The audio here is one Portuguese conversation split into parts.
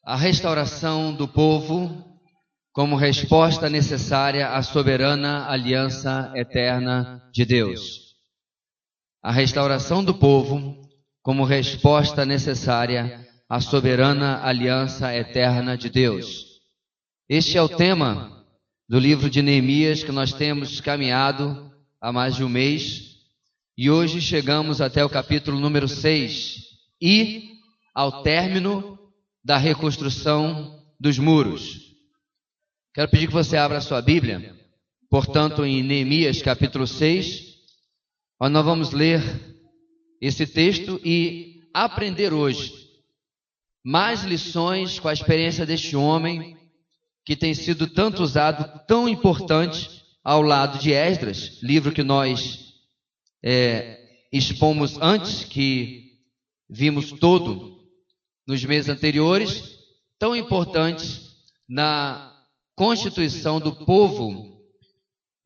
A restauração do povo como resposta necessária à soberana aliança eterna de Deus. A restauração do povo como resposta necessária à soberana aliança eterna de Deus. Este é o tema do livro de Neemias que nós temos caminhado há mais de um mês e hoje chegamos até o capítulo número 6 e ao término da reconstrução dos muros. Quero pedir que você abra a sua Bíblia, portanto, em Neemias capítulo 6, onde nós vamos ler esse texto e aprender hoje mais lições com a experiência deste homem que tem sido tanto usado, tão importante ao lado de Esdras, livro que nós expomos antes, que vimos todo nos meses anteriores, tão importante na constituição do povo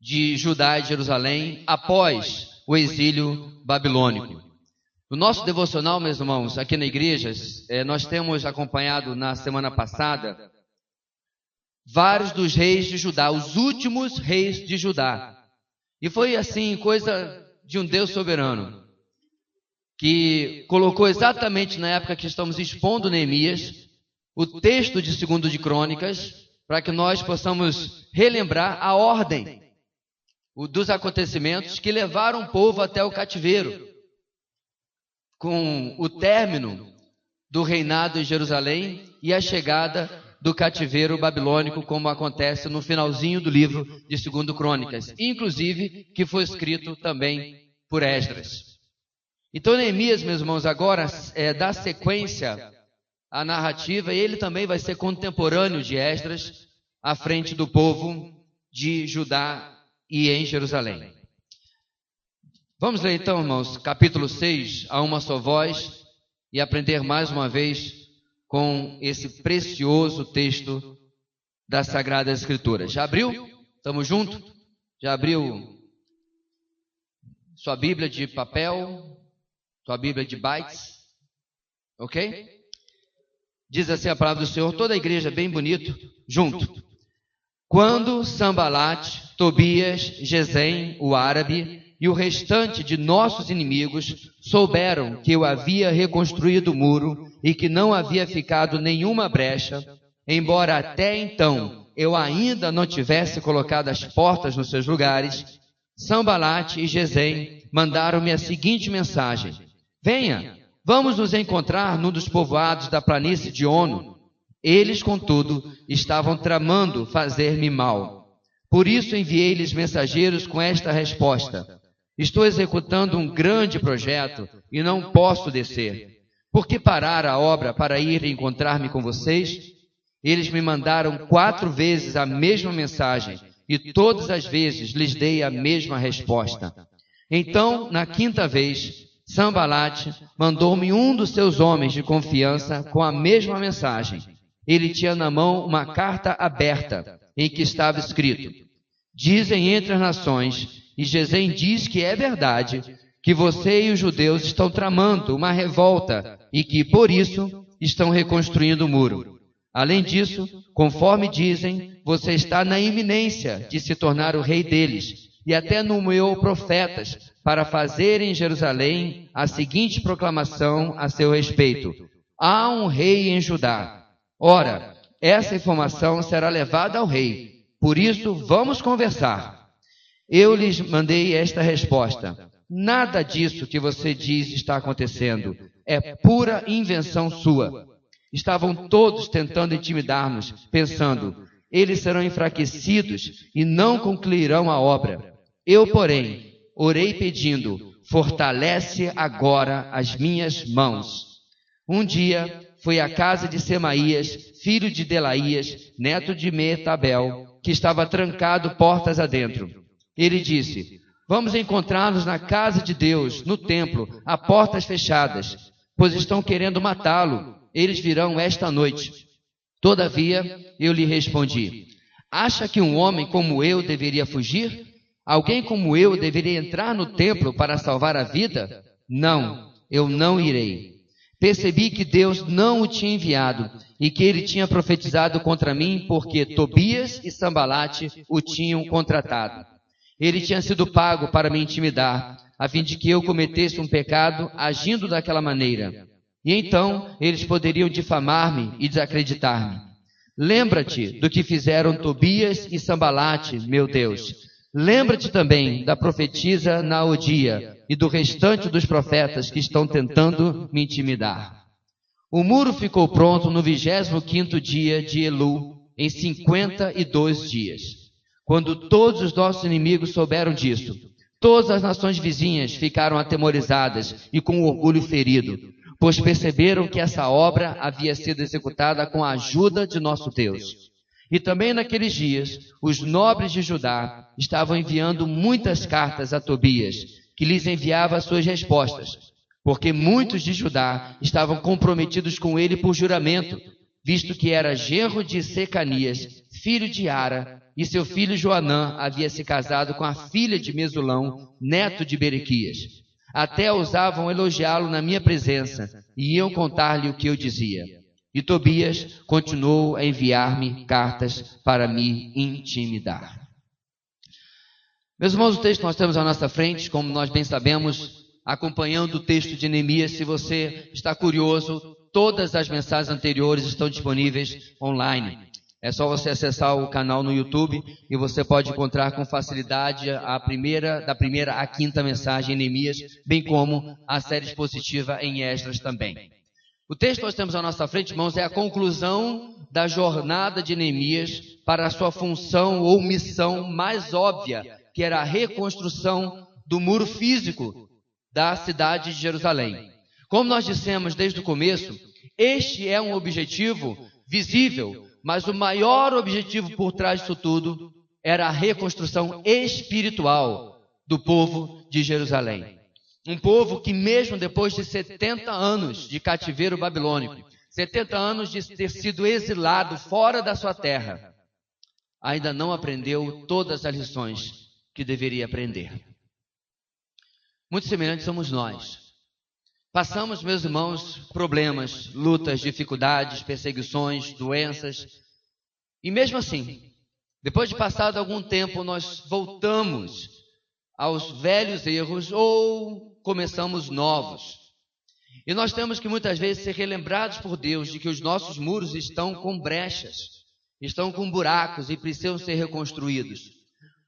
de Judá e Jerusalém após o exílio babilônico. No nosso devocional, meus irmãos, aqui na igreja, nós temos acompanhado na semana passada vários dos reis de Judá, os últimos reis de Judá. E foi assim, coisa de um Deus soberano, que colocou exatamente na época que estamos expondo Neemias, o texto de 2 de Crônicas, para que nós possamos relembrar a ordem dos acontecimentos que levaram o povo até o cativeiro, com o término do reinado em Jerusalém e a chegada do cativeiro babilônico, como acontece no finalzinho do livro de 2 Crônicas, inclusive que foi escrito também por Esdras. Então Neemias, meus irmãos, agora dá sequência à narrativa, e ele também vai ser contemporâneo de Esdras à frente do povo de Judá e em Jerusalém. Vamos ler então, irmãos, capítulo 6, a uma só voz, e aprender mais uma vez com esse precioso texto das Sagradas Escrituras. Já abriu? Estamos juntos? Já abriu sua Bíblia de papel? Sua Bíblia de bytes? Ok? Diz assim a palavra do Senhor, toda a igreja bem bonito, junto. Quando Sambalate, Tobias, Gesem, o árabe, e o restante de nossos inimigos souberam que eu havia reconstruído o muro e que não havia ficado nenhuma brecha, embora até então eu ainda não tivesse colocado as portas nos seus lugares, Sambalate e Gesem mandaram-me a seguinte mensagem: venha, vamos nos encontrar num dos povoados da planície de Ono. Eles, contudo, estavam tramando fazer-me mal. Por isso enviei-lhes mensageiros com esta resposta: estou executando um grande projeto e não posso descer. Por que parar a obra para ir encontrar-me com vocês? Eles me mandaram 4 vezes a mesma mensagem e todas as vezes lhes dei a mesma resposta. Então, na 5ª vez, Sambalate mandou-me um dos seus homens de confiança com a mesma mensagem. Ele tinha na mão uma carta aberta em que estava escrito: dizem entre as nações, e Gesem diz que é verdade, que você e os judeus estão tramando uma revolta e que, por isso, estão reconstruindo o muro. Além disso, conforme dizem, você está na iminência de se tornar o rei deles, e até nomeou profetas para fazerem em Jerusalém a seguinte proclamação a seu respeito: há um rei em Judá. Ora, essa informação será levada ao rei, por isso vamos conversar. Eu lhes mandei esta resposta: nada disso que você diz está acontecendo, é pura invenção sua. Estavam todos tentando intimidar-nos, pensando: eles serão enfraquecidos e não concluirão a obra. Eu, porém, orei pedindo: fortalece agora as minhas mãos. Um dia fui à casa de Semaías, filho de Delaías, neto de Meetabel, que estava trancado portas adentro. Ele disse: vamos encontrar-nos na casa de Deus, no templo, a portas fechadas, pois estão querendo matá-lo. Eles virão esta noite. Todavia, eu lhe respondi: acha que um homem como eu deveria fugir? Alguém como eu deveria entrar no templo para salvar a vida? Não, eu não irei. percebi que Deus não o tinha enviado e que ele tinha profetizado contra mim porque Tobias e Sambalate o tinham contratado. Ele tinha sido pago para me intimidar, a fim de que eu cometesse um pecado agindo daquela maneira. E então eles poderiam difamar-me e desacreditar-me. Lembra-te do que fizeram Tobias e Sambalate, meu Deus. Lembra-te também da profetisa Naodia e do restante dos profetas que estão tentando me intimidar. O muro ficou pronto no 25º dia de Elul, em 52 dias. Quando todos os nossos inimigos souberam disso, todas as nações vizinhas ficaram atemorizadas e com orgulho ferido, pois perceberam que essa obra havia sido executada com a ajuda de nosso Deus. E também naqueles dias, os nobres de Judá estavam enviando muitas cartas a Tobias, que lhes enviava suas respostas, porque muitos de Judá estavam comprometidos com ele por juramento, visto que era genro de Secanias, filho de Ara, e seu filho Joanã havia se casado com a filha de Mesulão, neto de Berequias. Até ousavam elogiá-lo na minha presença, e iam contar-lhe o que eu dizia. E Tobias continuou a enviar-me cartas para me intimidar. Meus irmãos, o texto que nós temos à nossa frente, como nós bem sabemos, acompanhando o texto de Neemias, se você está curioso, todas as mensagens anteriores estão disponíveis online. É só você acessar o canal no YouTube e você pode encontrar com facilidade da primeira à quinta mensagem em Neemias, bem como a série expositiva em Esdras também. O texto que nós temos à nossa frente, irmãos, é a conclusão da jornada de Neemias para a sua função ou missão mais óbvia, que era a reconstrução do muro físico da cidade de Jerusalém. Como nós dissemos desde o começo, este é um objetivo visível, mas o maior objetivo por trás disso tudo era a reconstrução espiritual do povo de Jerusalém. Um povo que mesmo depois de 70 anos de cativeiro babilônico, 70 anos de ter sido exilado fora da sua terra, ainda não aprendeu todas as lições que deveria aprender. Muito semelhantes somos nós. Passamos, meus irmãos, problemas, lutas, dificuldades, perseguições, doenças. E mesmo assim, depois de passado algum tempo, nós voltamos aos velhos erros ou começamos novos. E nós temos que muitas vezes ser relembrados por Deus de que os nossos muros estão com brechas, estão com buracos e precisam ser reconstruídos.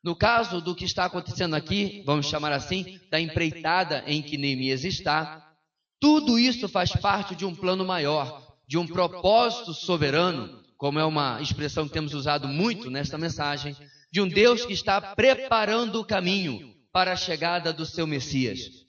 No caso do que está acontecendo aqui, vamos chamar assim, da empreitada em que Neemias está, tudo isso faz parte de um plano maior, de um propósito soberano, como é uma expressão que temos usado muito nesta mensagem, de um Deus que está preparando o caminho para a chegada do seu Messias.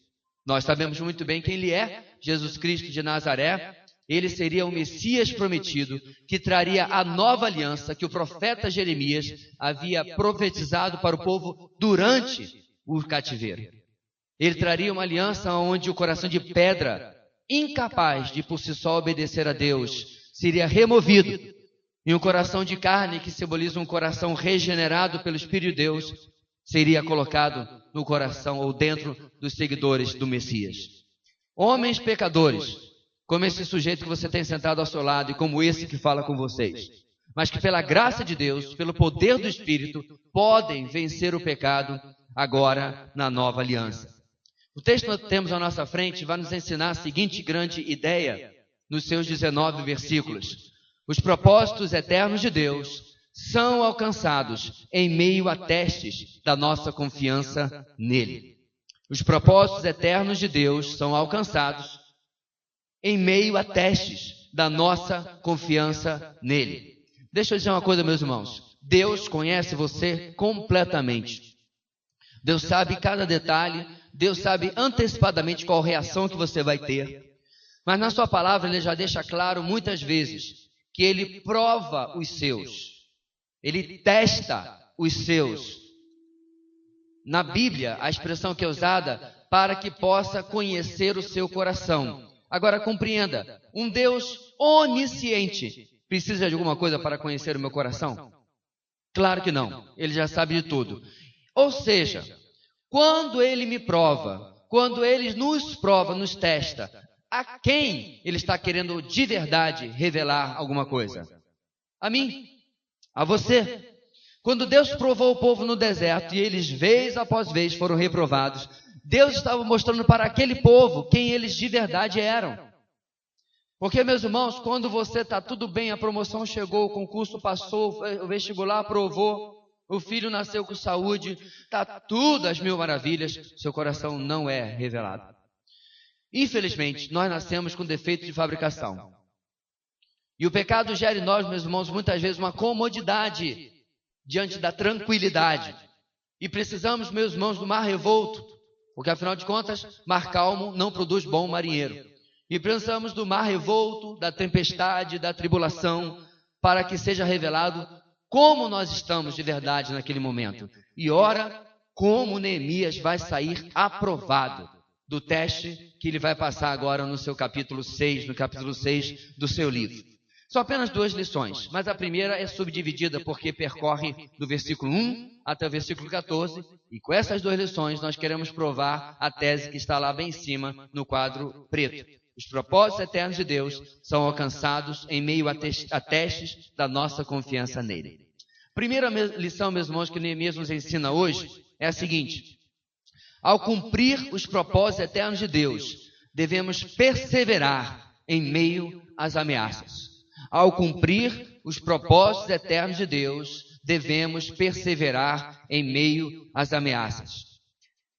Nós sabemos muito bem quem ele é, Jesus Cristo de Nazaré. Ele seria o Messias prometido, que traria a nova aliança que o profeta Jeremias havia profetizado para o povo durante o cativeiro. Ele traria uma aliança onde o coração de pedra, incapaz de por si só obedecer a Deus, seria removido, e um coração de carne, que simboliza um coração regenerado pelo Espírito de Deus, seria colocado no coração ou dentro dos seguidores do Messias. Homens pecadores, como esse sujeito que você tem sentado ao seu lado e como esse que fala com vocês, mas que pela graça de Deus, pelo poder do Espírito, podem vencer o pecado agora na nova aliança. O texto que temos à nossa frente vai nos ensinar a seguinte grande ideia nos seus 19 versículos. Os propósitos eternos de Deus são alcançados em meio a testes da nossa confiança nele. Os propósitos eternos de Deus são alcançados em meio a testes da nossa confiança nele. Deixa eu dizer uma coisa, meus irmãos. Deus conhece você completamente. Deus sabe cada detalhe. Deus sabe antecipadamente qual reação que você vai ter. Mas na sua palavra ele já deixa claro muitas vezes que ele prova os seus. Ele testa os seus. Na Bíblia, a expressão que é usada para que possa conhecer o seu coração. Agora compreenda, um Deus onisciente precisa de alguma coisa para conhecer o meu coração? Claro que não, ele já sabe de tudo. Ou seja, quando ele me prova, quando ele nos prova, nos testa, a quem ele está querendo de verdade revelar alguma coisa? A mim, a você. Quando Deus provou o povo no deserto e eles, vez após vez, foram reprovados, Deus estava mostrando para aquele povo quem eles de verdade eram. Porque, meus irmãos, quando você está tudo bem, a promoção chegou, o concurso passou, o vestibular aprovou, o filho nasceu com saúde, está tudo às mil maravilhas, seu coração não é revelado. Infelizmente, nós nascemos com defeito de fabricação. E o pecado gera em nós, meus irmãos, muitas vezes uma comodidade diante da tranquilidade. E precisamos, meus irmãos, do mar revolto, porque afinal de contas, mar calmo não produz bom marinheiro. E precisamos do mar revolto, da tempestade, da tribulação, para que seja revelado como nós estamos de verdade naquele momento. E ora, como Neemias vai sair aprovado do teste que ele vai passar agora no seu capítulo 6, no capítulo 6 do seu livro. São apenas 2 lições, mas a primeira é subdividida porque percorre do versículo 1 até o versículo 14, e com essas 2 lições nós queremos provar a tese que está lá bem em cima no quadro preto. Os propósitos eternos de Deus são alcançados em meio a testes da nossa confiança nele. Primeira lição, meus irmãos, que Neemias nos ensina hoje é a seguinte: ao cumprir os propósitos eternos de Deus, devemos perseverar em meio às ameaças. Ao cumprir os propósitos eternos de Deus, devemos perseverar em meio às ameaças.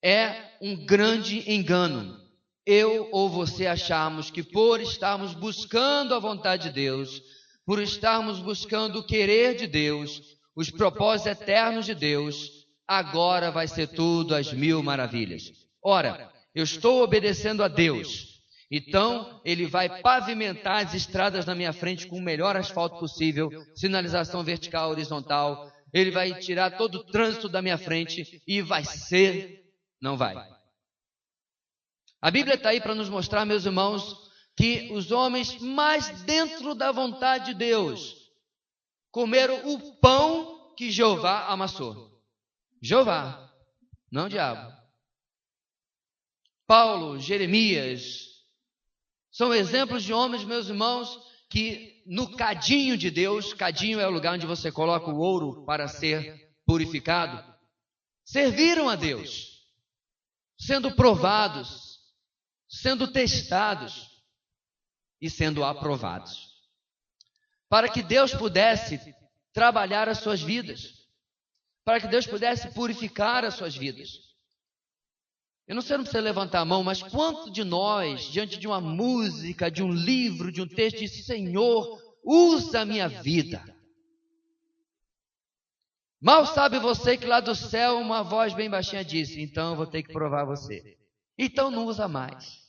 É um grande engano eu ou você acharmos que por estarmos buscando a vontade de Deus, por estarmos buscando o querer de Deus, os propósitos eternos de Deus, agora vai ser tudo às mil maravilhas. Ora, eu estou obedecendo a Deus, então Ele vai pavimentar as estradas na minha frente com o melhor asfalto possível, sinalização vertical, horizontal, Ele vai tirar todo o trânsito da minha frente e vai ser, não vai. A Bíblia está aí para nos mostrar, meus irmãos, que os homens mais dentro da vontade de Deus comeram o pão que Jeová amassou. Jeová, não o diabo. Paulo, Jeremias, são exemplos de homens, meus irmãos, que no cadinho de Deus, cadinho é o lugar onde você coloca o ouro para ser purificado, serviram a Deus, sendo provados, sendo testados e sendo aprovados, para que Deus pudesse trabalhar as suas vidas, para que Deus pudesse purificar as suas vidas. Eu não sei, não precisa levantar a mão, mas quanto de nós, diante de uma música, de um livro, de um texto, diz: Senhor, usa a minha vida. Mal sabe você que lá do céu uma voz bem baixinha disse: então eu vou ter que provar você. Então não usa mais.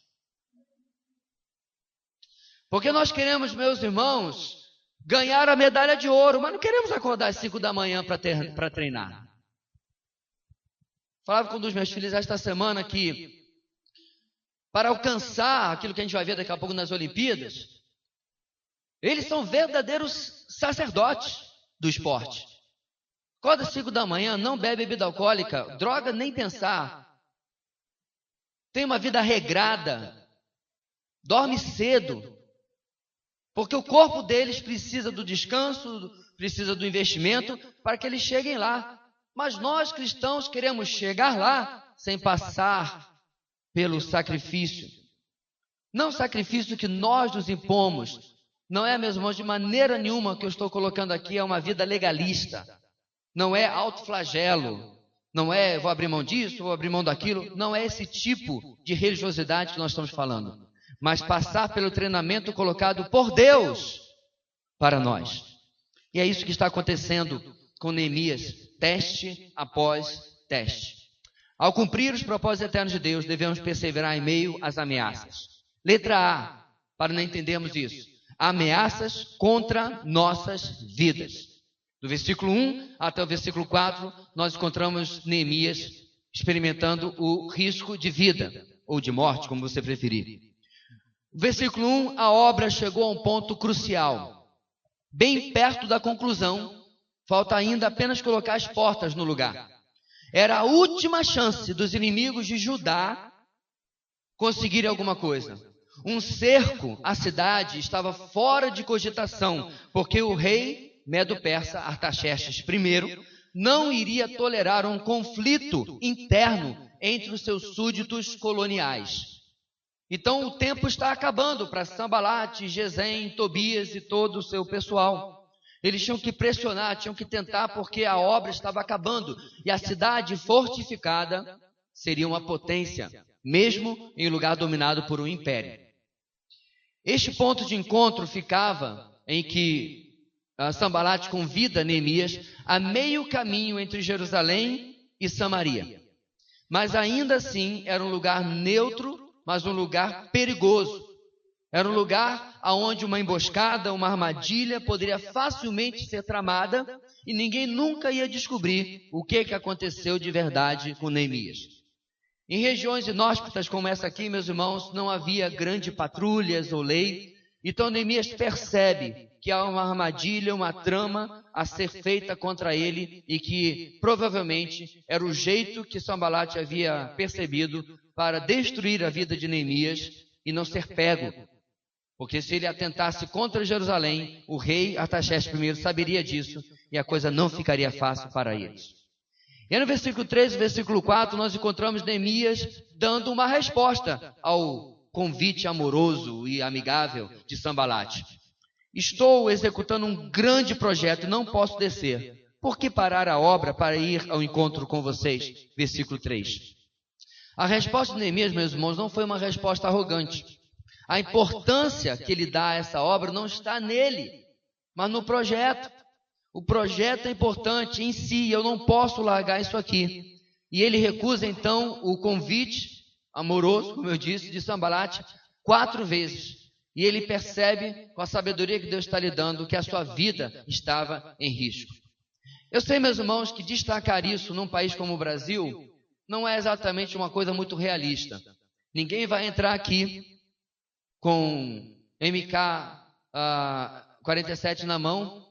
Porque nós queremos, meus irmãos, ganhar a medalha de ouro, mas não queremos acordar às 5 da manhã para treinar. Falava com um dos meus filhos esta semana que, para alcançar aquilo que a gente vai ver daqui a pouco nas Olimpíadas, eles são verdadeiros sacerdotes do esporte. Acorda às 5 da manhã, não bebe bebida alcoólica, droga nem pensar. Tem uma vida regrada, dorme cedo, porque o corpo deles precisa do descanso, precisa do investimento para que eles cheguem lá. Mas nós cristãos queremos chegar lá sem passar pelo sacrifício. Não o sacrifício que nós nos impomos. Não é, meus irmãos, de maneira nenhuma que eu estou colocando aqui é uma vida legalista. Não é autoflagelo. Não é vou abrir mão disso, vou abrir mão daquilo. Não é esse tipo de religiosidade que nós estamos falando. Mas passar pelo treinamento colocado por Deus para nós. E é isso que está acontecendo com Neemias, teste após teste. Ao cumprir os propósitos eternos de Deus, devemos perseverar em meio às ameaças. Letra A, para não entendermos isso. Ameaças contra nossas vidas. Do versículo 1 até o versículo 4, nós encontramos Neemias experimentando o risco de vida, ou de morte, como você preferir. Versículo 1, a obra chegou a um ponto crucial. Bem perto da conclusão, falta ainda apenas colocar as portas no lugar. Era a última chance dos inimigos de Judá conseguirem alguma coisa. Um cerco à cidade estava fora de cogitação, porque o rei Medo-Persa Artaxerxes I não iria tolerar um conflito interno entre os seus súditos coloniais. Então o tempo está acabando para Sanbalate, Gesem, Tobias e todo o seu pessoal. Eles tinham que pressionar, tinham que tentar, porque a obra estava acabando. E a cidade fortificada seria uma potência, mesmo em lugar dominado por um império. Este ponto de encontro ficava em que Sanbalate convida Neemias a meio caminho entre Jerusalém e Samaria. Mas ainda assim era um lugar neutro, mas um lugar perigoso. Era um lugar onde uma emboscada, uma armadilha poderia facilmente ser tramada e ninguém nunca ia descobrir o que aconteceu de verdade com Neemias. Em regiões inóspitas como essa aqui, meus irmãos, não havia grandes patrulhas ou lei. Então Neemias percebe que há uma armadilha, uma trama a ser feita contra ele e que provavelmente era o jeito que Sanbalate havia percebido para destruir a vida de Neemias e não ser pego. Porque se ele atentasse contra Jerusalém, o rei Artaxerxes I saberia disso e a coisa não ficaria fácil para eles. E aí no versículo 3 e versículo 4 nós encontramos Neemias dando uma resposta ao convite amoroso e amigável de Sanbalate. Estou executando um grande projeto e não posso descer. Por que parar a obra para ir ao encontro com vocês? Versículo 3. A resposta de Neemias, meus irmãos, não foi uma resposta arrogante. A importância que ele dá a essa obra não está nele, mas no projeto. O projeto é importante em si, eu não posso largar isso aqui. E ele recusa então o convite amoroso, como eu disse, de Sanbalate 4 vezes. E ele percebe, com a sabedoria que Deus está lhe dando, que a sua vida estava em risco. Eu sei, meus irmãos, que destacar isso num país como o Brasil não é exatamente uma coisa muito realista. Ninguém vai entrar aqui com MK 47 na mão,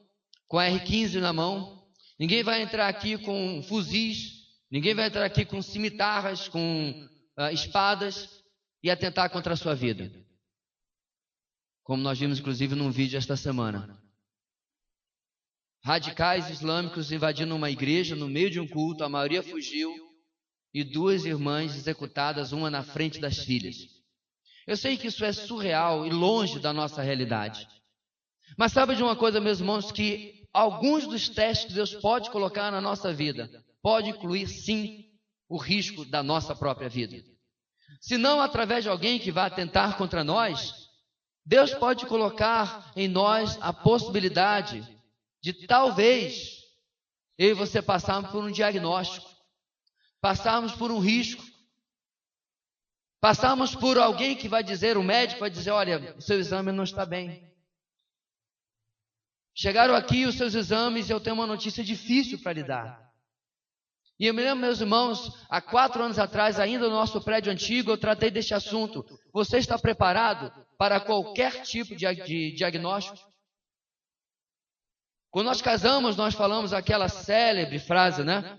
com R15 na mão. Ninguém vai entrar aqui com fuzis. Ninguém vai entrar aqui com cimitarras, com espadas e atentar contra a sua vida. Como nós vimos, inclusive, num vídeo esta semana. Radicais islâmicos invadindo uma igreja no meio de um culto, a maioria fugiu, e 2 irmãs executadas, uma na frente das filhas. Eu sei que isso é surreal e longe da nossa realidade. Mas sabe de uma coisa, meus irmãos, que alguns dos testes que Deus pode colocar na nossa vida, pode incluir, sim, o risco da nossa própria vida. Se não através de alguém que vai atentar contra nós, Deus pode colocar em nós a possibilidade de talvez eu e você passarmos por um diagnóstico, passarmos por um risco, passarmos por alguém que vai dizer, o médico vai dizer, olha, o seu exame não está bem. Chegaram aqui os seus exames e eu tenho uma notícia difícil para lhe dar. E eu me lembro, meus irmãos, há 4 anos atrás, ainda no nosso prédio antigo, eu tratei deste assunto. Você está preparado para qualquer tipo de diagnóstico? Quando nós casamos, nós falamos aquela célebre frase, né?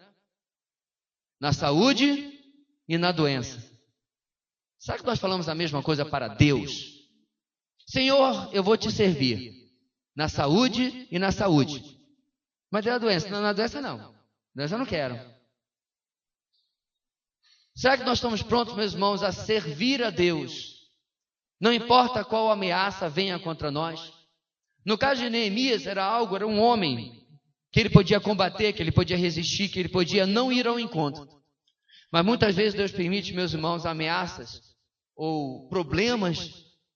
Na saúde e na doença. Será que nós falamos a mesma coisa para Deus? Senhor, eu vou te servir na saúde e na saúde. Mas na doença? Não, na doença não. Na doença eu não quero. Será que nós estamos prontos, meus irmãos, a servir a Deus? Não importa qual ameaça venha contra nós. No caso de Neemias, era um homem que ele podia combater, que ele podia resistir, que ele podia não ir ao encontro. Mas muitas vezes Deus permite, meus irmãos, ameaças ou problemas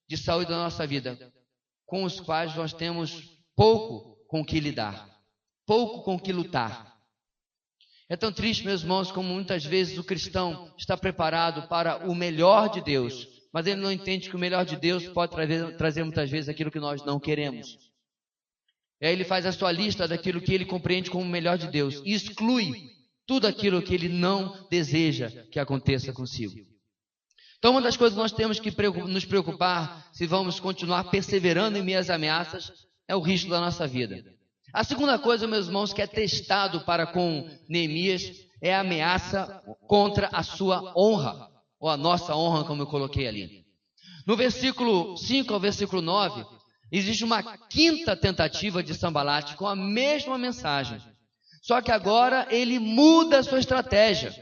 de saúde da nossa vida, com os quais nós temos pouco com o que lidar, pouco com o que lutar. É tão triste, meus irmãos, como muitas vezes o cristão está preparado para o melhor de Deus, mas ele não entende que o melhor de Deus pode trazer muitas vezes aquilo que nós não queremos. E aí ele faz a sua lista daquilo que ele compreende como o melhor de Deus e exclui tudo aquilo que ele não deseja que aconteça consigo. Então, uma das coisas que nós temos que nos preocupar, se vamos continuar perseverando em meio às ameaças, é o risco da nossa vida. A segunda coisa, meus irmãos, que é testado para com Neemias, é a ameaça contra a sua honra, ou a nossa honra, como eu coloquei ali. No versículo 5 ao versículo 9, existe uma quinta tentativa de Sanbalate com a mesma mensagem. Só que agora ele muda a sua estratégia.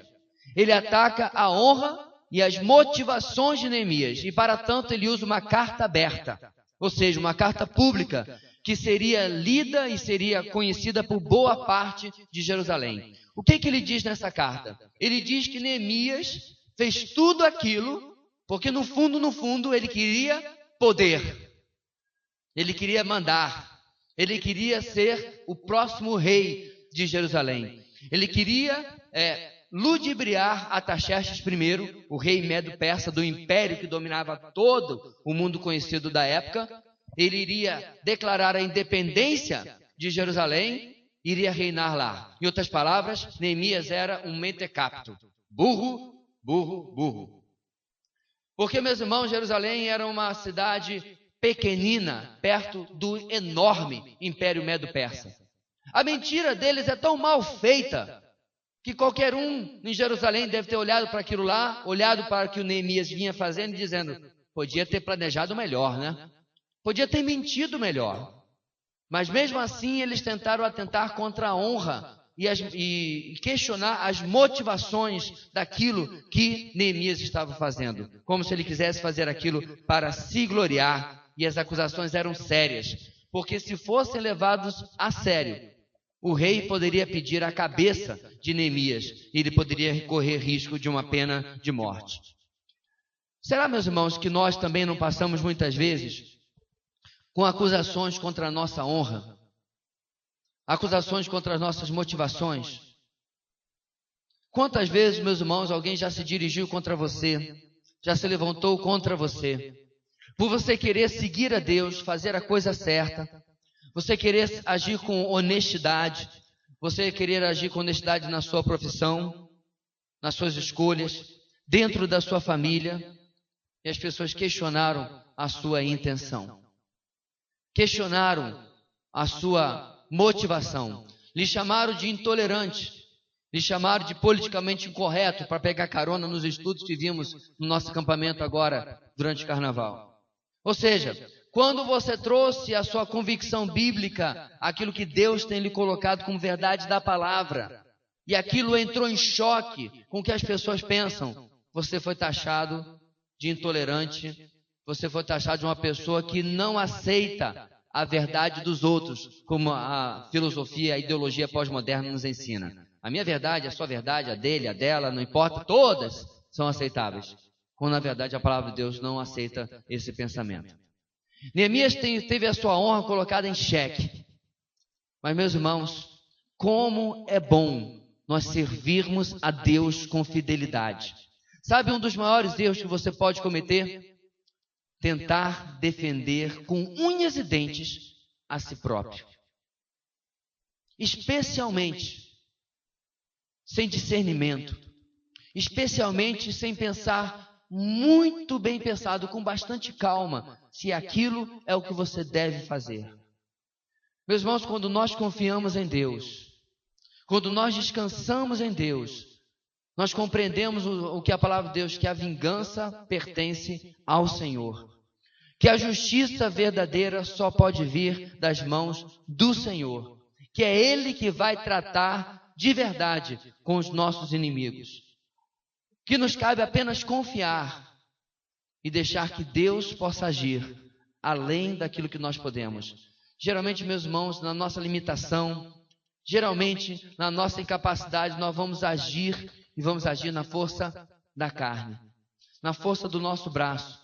Ele ataca a honra e as motivações de Neemias. E para tanto ele usa uma carta aberta, ou seja, uma carta pública, que seria lida e seria conhecida por boa parte de Jerusalém. O que ele diz nessa carta? Ele diz que Neemias fez tudo aquilo porque no fundo, ele queria poder. Ele queria mandar. Ele queria ser o próximo rei de Jerusalém. Ele queria ludibriar Artaxerxes I, o rei Medo-Persa do império que dominava todo o mundo conhecido da época. Ele iria declarar a independência de Jerusalém, iria reinar lá. Em outras palavras, Neemias era um mentecapto. Burro, burro, burro. Porque, meus irmãos, Jerusalém era uma cidade pequenina, perto do enorme império Medo-Persa. A mentira deles é tão mal feita que qualquer um em Jerusalém deve ter olhado para aquilo lá, olhado para o que o Neemias vinha fazendo e dizendo, podia ter planejado melhor, né? Podia ter mentido melhor. Mas mesmo assim eles tentaram atentar contra a honra e questionar as motivações daquilo que Neemias estava fazendo. Como se ele quisesse fazer aquilo para se gloriar. E as acusações eram sérias. Porque se fossem levados a sério, o rei poderia pedir a cabeça de Neemias e ele poderia correr risco de uma pena de morte. Será, meus irmãos, que nós também não passamos muitas vezes com acusações contra a nossa honra, acusações contra as nossas motivações? Quantas vezes, meus irmãos, alguém já se dirigiu contra você, já se levantou contra você, por você querer seguir a Deus, fazer a coisa certa, você querer agir com honestidade, você querer agir com honestidade na sua profissão, nas suas escolhas, dentro da sua família, e as pessoas questionaram a sua intenção. Questionaram a sua motivação, lhe chamaram de intolerante, lhe chamaram de politicamente incorreto, para pegar carona nos estudos que vimos no nosso acampamento agora, durante o carnaval. Ou seja, quando você trouxe a sua convicção bíblica, aquilo que Deus tem lhe colocado como verdade da palavra, e aquilo entrou em choque com o que as pessoas pensam, você foi taxado de intolerante, você foi taxado de uma pessoa que não aceita a verdade dos outros, como a filosofia, a ideologia pós-moderna nos ensina. A minha verdade, a sua verdade, a dele, a dela, não importa, todas são aceitáveis. Quando na verdade a palavra de Deus não aceita esse pensamento. Neemias teve a sua honra colocada em xeque. Mas, meus irmãos, como é bom nós servirmos a Deus com fidelidade. Sabe um dos maiores erros que você pode cometer? Tentar defender com unhas e dentes a si próprio. Especialmente sem discernimento. Especialmente sem pensar muito bem pensado, com bastante calma, se aquilo é o que você deve fazer. Meus irmãos, quando nós confiamos em Deus, quando nós descansamos em Deus, nós compreendemos o que a palavra de Deus, que a vingança pertence ao Senhor, que a justiça verdadeira só pode vir das mãos do Senhor, que é Ele que vai tratar de verdade com os nossos inimigos, que nos cabe apenas confiar e deixar que Deus possa agir além daquilo que nós podemos. Geralmente, meus irmãos, na nossa limitação, geralmente na nossa incapacidade, nós vamos agir e vamos agir na força da carne, na força do nosso braço.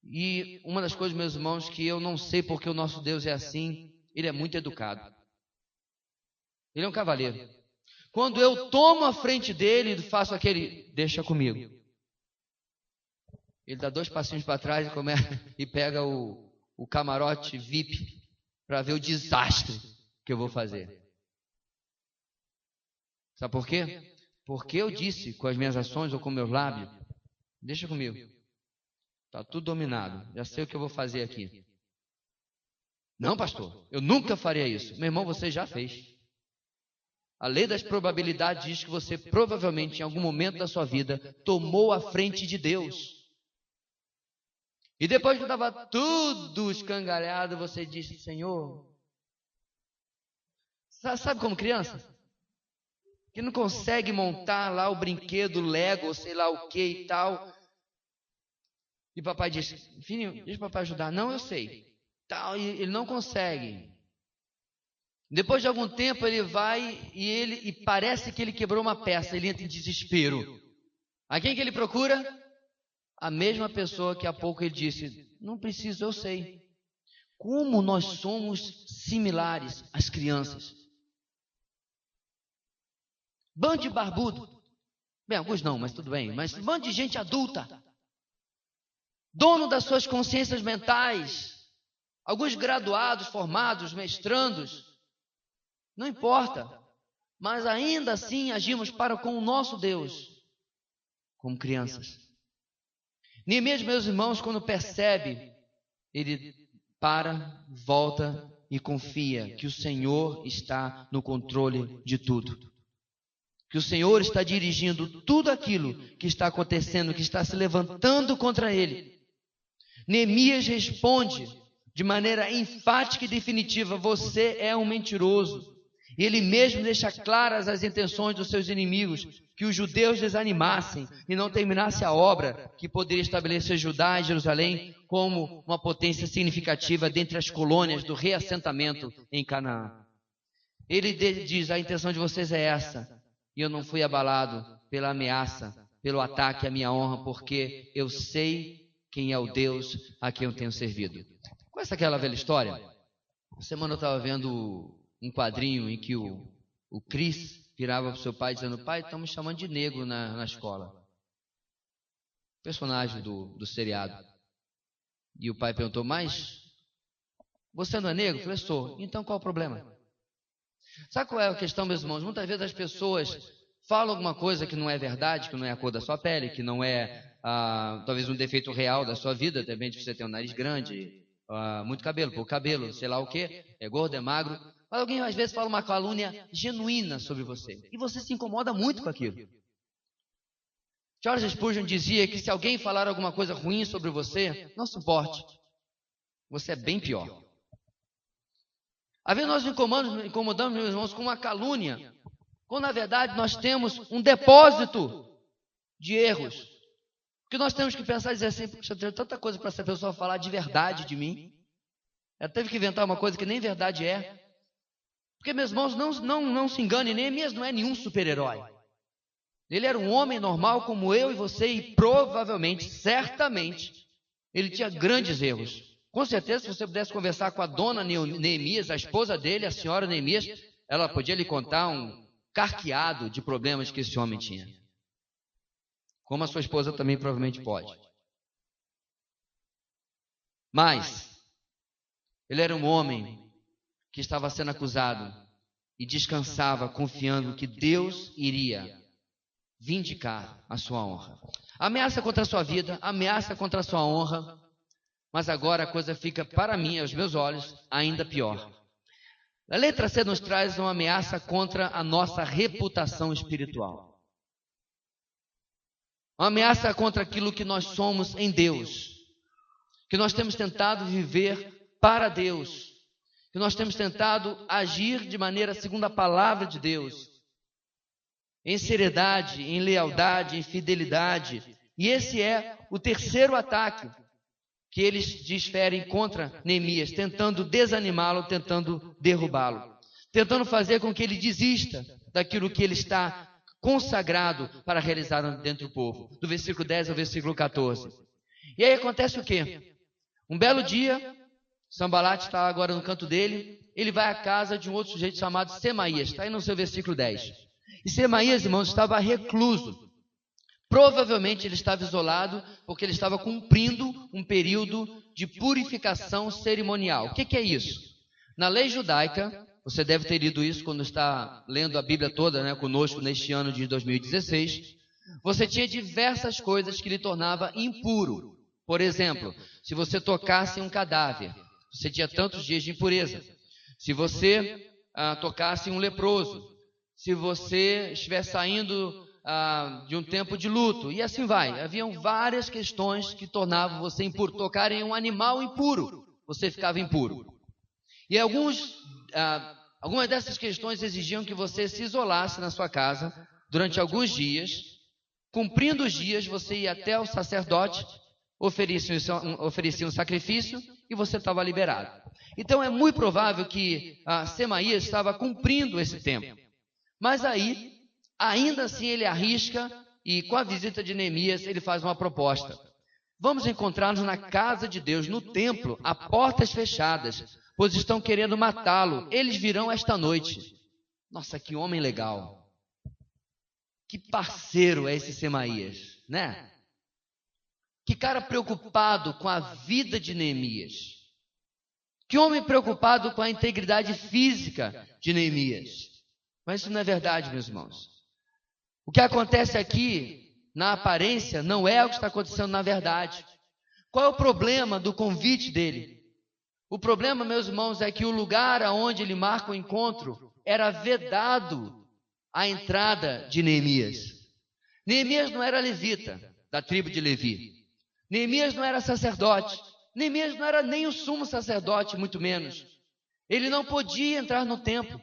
E uma das coisas, meus irmãos, que eu não sei porque o nosso Deus é assim, Ele é muito educado. Ele é um cavaleiro. Quando eu tomo a frente dele e faço aquele, deixa comigo. Ele dá 2 passinhos para trás e pega o camarote VIP para ver o desastre que eu vou fazer. Sabe por quê? Porque eu disse com as minhas ações ou com meus lábios, deixa comigo. Está tudo dominado, já sei o que eu vou fazer aqui. Não, pastor, eu nunca faria isso. Meu irmão, você já fez. A lei das probabilidades diz que você provavelmente, em algum momento da sua vida, tomou a frente de Deus. E depois que estava tudo escangalhado, você disse: Senhor, sabe como criança? Que não consegue montar lá o brinquedo, Lego, ou sei lá o que e tal. E papai disse: filho, deixa o papai ajudar. Não, eu sei. Tal, e ele não consegue. Depois de algum tempo ele vai e parece que ele quebrou uma peça, ele entra em desespero. A quem que ele procura? A mesma pessoa que há pouco ele disse: não preciso, eu sei. Como nós somos similares às crianças. Bando de barbudo. Bem, alguns não, mas tudo bem. Mas bando de gente adulta. Dono das suas consciências mentais. Alguns graduados, formados, mestrandos. Não importa. Mas ainda assim agimos para com o nosso Deus como crianças. Neemias, meus irmãos, quando percebe, ele para, volta e confia que o Senhor está no controle de tudo. Que o Senhor está dirigindo tudo aquilo que está acontecendo, que está se levantando contra ele. Neemias responde de maneira enfática e definitiva: você é um mentiroso. E ele mesmo deixa claras as intenções dos seus inimigos, que os judeus desanimassem e não terminasse a obra que poderia estabelecer Judá e Jerusalém como uma potência significativa dentre as colônias do reassentamento em Canaã. Ele diz: a intenção de vocês é essa. E eu não fui abalado pela ameaça, pelo ataque à minha honra, porque eu sei quem é o Deus a quem eu tenho servido. Conhece aquela velha história? Essa semana eu estava vendo um quadrinho em que o Chris virava para o seu pai dizendo: pai, estão me chamando de negro na escola. Personagem do seriado. E o pai perguntou: mas você não é negro? Eu falei: sou. Então qual o problema? Sabe qual é a questão, meus irmãos? Muitas vezes as pessoas falam alguma coisa que não é verdade, que não é a cor da sua pele, que não é talvez um defeito real da sua vida, de repente você tem um nariz grande, muito cabelo, pouco cabelo, sei lá o que, é gordo, é magro. Mas alguém às vezes fala uma calúnia genuína sobre você e você se incomoda muito com aquilo. Charles Spurgeon dizia que se alguém falar alguma coisa ruim sobre você, não suporte, você é bem pior. Às vezes nós nos incomodamos, meus irmãos, com uma calúnia, quando na verdade nós temos um depósito de erros. Porque nós temos que pensar e dizer assim: puxa, eu tenho tanta coisa para essa pessoa falar de verdade de mim. Ela teve que inventar uma coisa que nem verdade é. Porque, meus irmãos, não se engane, Neemias não é nenhum super-herói. Ele era um homem normal como eu e você e provavelmente, certamente, ele tinha grandes erros. Com certeza, se você pudesse conversar com a dona Neemias, a esposa dele, a senhora Neemias, ela podia lhe contar um carqueado de problemas que esse homem tinha. Como a sua esposa também provavelmente pode. Mas, ele era um homem que estava sendo acusado e descansava confiando que Deus iria vindicar a sua honra. Ameaça contra a sua vida, ameaça contra a sua honra. Mas agora a coisa fica, para mim, aos meus olhos, ainda pior. A letra C nos traz uma ameaça contra a nossa reputação espiritual. Uma ameaça contra aquilo que nós somos em Deus. Que nós temos tentado viver para Deus. Que nós temos tentado agir de maneira segundo a palavra de Deus. Em seriedade, em lealdade, em fidelidade. E esse é o terceiro ataque que eles desferem contra Neemias, tentando desanimá-lo, tentando derrubá-lo, tentando fazer com que ele desista daquilo que ele está consagrado para realizar dentro do povo, do versículo 10 ao versículo 14. E aí acontece o quê? Um belo dia, Sanbalat está agora no canto dele, ele vai à casa de um outro sujeito chamado Semaías, está aí no seu versículo 10. E Semaías, irmãos, estava recluso. Provavelmente ele estava isolado porque ele estava cumprindo um período de purificação cerimonial. O que é isso? Na lei judaica, você deve ter lido isso quando está lendo a Bíblia toda, né, conosco neste ano de 2016. Você tinha diversas coisas que lhe tornava impuro. Por exemplo, se você tocasse em um cadáver, você tinha tantos dias de impureza. Se você tocasse em um leproso, se você estiver saindo de um tempo de luto, e assim vai. Haviam várias questões que tornavam você impuro. Tocar em um animal impuro, você ficava impuro. E algumas dessas questões exigiam que você se isolasse na sua casa durante alguns dias. Cumprindo os dias, você ia até o sacerdote, oferecia um sacrifício e você estava liberado. Então é muito provável que Semaías estava cumprindo esse tempo. Mas aí, ainda assim, ele arrisca e com a visita de Neemias ele faz uma proposta. Vamos encontrar-nos na casa de Deus, no templo, a portas fechadas, pois estão querendo matá-lo. Eles virão esta noite. Nossa, que homem legal. Que parceiro é esse Semaías, né? Que cara preocupado com a vida de Neemias. Que homem preocupado com a integridade física de Neemias. Mas isso não é verdade, meus irmãos. O que acontece aqui, na aparência, não é o que está acontecendo na verdade. Qual é o problema do convite dele? O problema, meus irmãos, é que o lugar aonde ele marca o encontro era vedado a entrada de Neemias. Neemias não era levita, da tribo de Levi. Neemias não era sacerdote. Neemias não era nem o sumo sacerdote, muito menos. Ele não podia entrar no templo.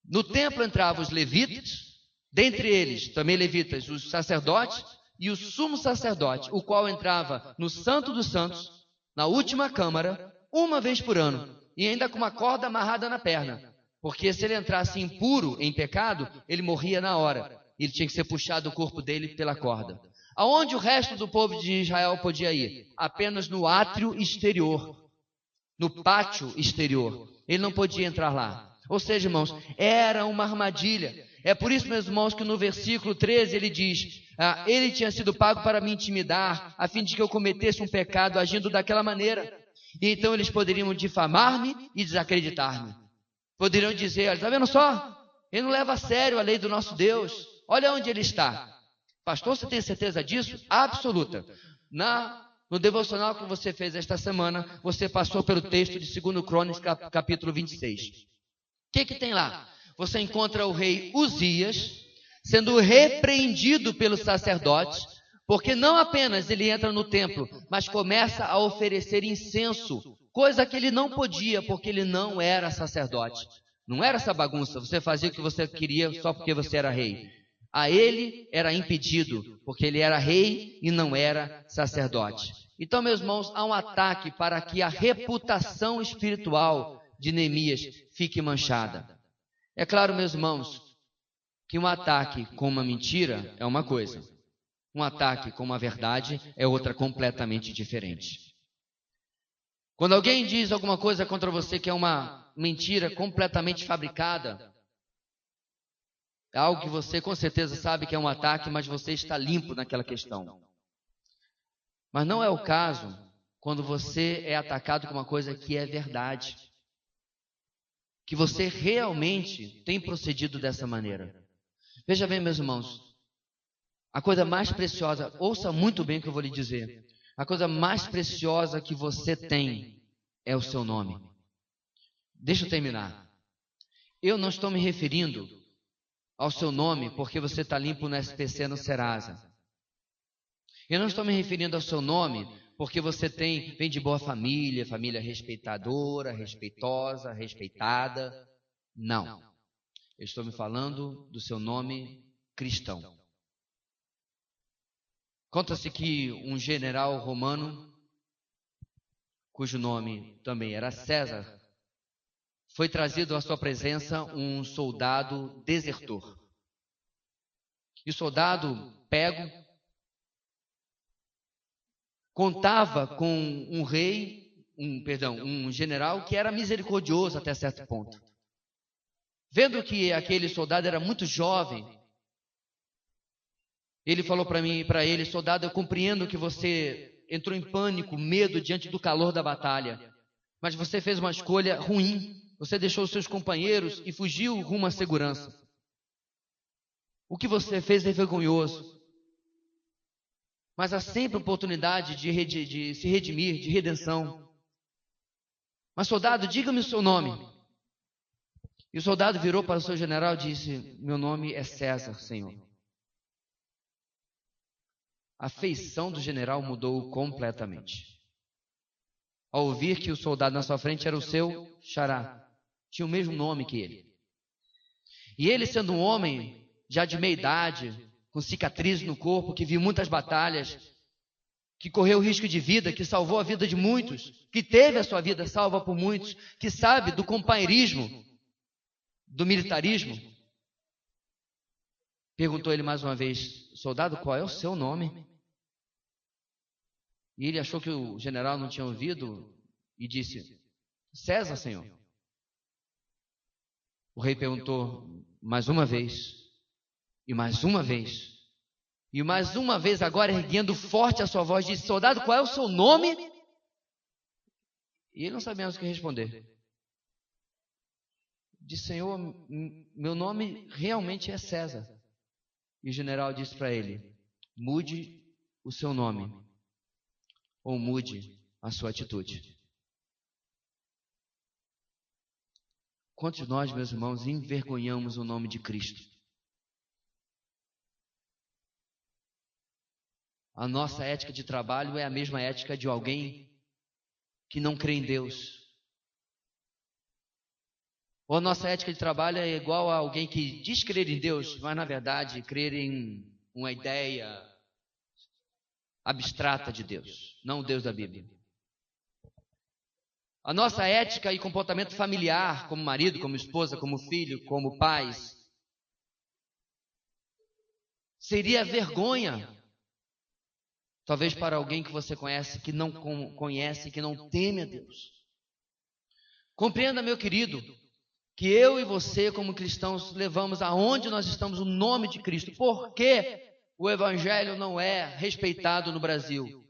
No templo entravam os levitas, dentre eles, também levitas, os sacerdotes e o sumo sacerdote, o qual entrava no Santo dos Santos, na última câmara, uma vez por ano, e ainda com uma corda amarrada na perna. Porque se ele entrasse impuro, em pecado, ele morria na hora. Ele tinha que ser puxado o corpo dele pela corda. Aonde o resto do povo de Israel podia ir? Apenas no átrio exterior, no pátio exterior. Ele não podia entrar lá. Ou seja, irmãos, era uma armadilha. É por isso, meus irmãos, que no versículo 13 ele diz: ele tinha sido pago para me intimidar, a fim de que eu cometesse um pecado agindo daquela maneira. E então eles poderiam difamar-me e desacreditar-me. Poderiam dizer: olha, está vendo só? Ele não leva a sério a lei do nosso Deus. Olha onde ele está. Pastor, você tem certeza disso? Absoluta. No devocional que você fez esta semana, você passou pelo texto de 2 Crônicas, capítulo 26. O que tem lá? Você encontra o rei Uzias sendo repreendido pelos sacerdotes, porque não apenas ele entra no templo, mas começa a oferecer incenso, coisa que ele não podia, porque ele não era sacerdote. Não era essa bagunça, você fazia o que você queria só porque você era rei. A ele era impedido, porque ele era rei e não era sacerdote. Então, meus irmãos, há um ataque para que a reputação espiritual de Neemias fique manchada. É claro, meus irmãos, que um ataque com uma mentira é uma coisa. Um ataque com uma verdade é outra completamente diferente. Quando alguém diz alguma coisa contra você que é uma mentira completamente fabricada, é algo que você com certeza sabe que é um ataque, mas você está limpo naquela questão. Mas não é o caso quando você é atacado com uma coisa que é verdade. Que você realmente tem procedido dessa maneira. Veja bem, meus irmãos, a coisa mais preciosa, ouça muito bem o que eu vou lhe dizer. A coisa mais preciosa que você tem é o seu nome. Deixa eu terminar. Eu não estou me referindo ao seu nome porque você está limpo no SPC no Serasa. Eu não estou me referindo ao seu nome porque você vem de boa família, família respeitadora, respeitosa, respeitada. Não. Eu estou me falando do seu nome cristão. Conta-se que um general romano, cujo nome também era César, foi trazido à sua presença um soldado desertor. E o soldado pego contava com um general que era misericordioso até certo ponto. Vendo que aquele soldado era muito jovem, ele falou para ele: soldado, eu compreendo que você entrou em pânico, medo diante do calor da batalha, mas você fez uma escolha ruim. Você deixou os seus companheiros e fugiu rumo à segurança. O que você fez é vergonhoso. Mas há sempre oportunidade de se redimir, de redenção. Mas soldado, diga-me o seu nome. E o soldado virou para o seu general e disse: meu nome é César, Senhor. a feição do general mudou completamente. Ao ouvir que o soldado na sua frente era o seu xará, tinha o mesmo nome que ele. E ele, sendo um homem já de meia idade, com cicatrizes no corpo, que viu muitas batalhas, que correu risco de vida, que salvou a vida de muitos, que teve a sua vida salva por muitos, que sabe do companheirismo, do militarismo, perguntou ele mais uma vez: soldado, qual é o seu nome? E ele achou que o general não tinha ouvido e disse: César, senhor. O rei perguntou mais uma vez, e mais uma vez, e mais uma vez, agora erguendo forte a sua voz, disse: soldado, qual é o seu nome? E ele não sabia mais o que responder. Disse: Senhor, meu nome realmente é César. E o general disse para ele: mude o seu nome, ou mude a sua atitude. Quantos de nós, meus irmãos, envergonhamos o nome de Cristo? A nossa ética de trabalho é a mesma ética de alguém que não crê em Deus. Ou a nossa ética de trabalho é igual a alguém que diz crer em Deus, mas na verdade crer em uma ideia abstrata de Deus, não o Deus da Bíblia. A nossa ética e comportamento familiar, como marido, como esposa, como filho, como pais, seria vergonha, talvez para alguém que você conhece, que não conhece, que não teme a Deus. Compreenda, meu querido, que eu e você, como cristãos, levamos aonde nós estamos o nome de Cristo. Por que o Evangelho não é respeitado no Brasil?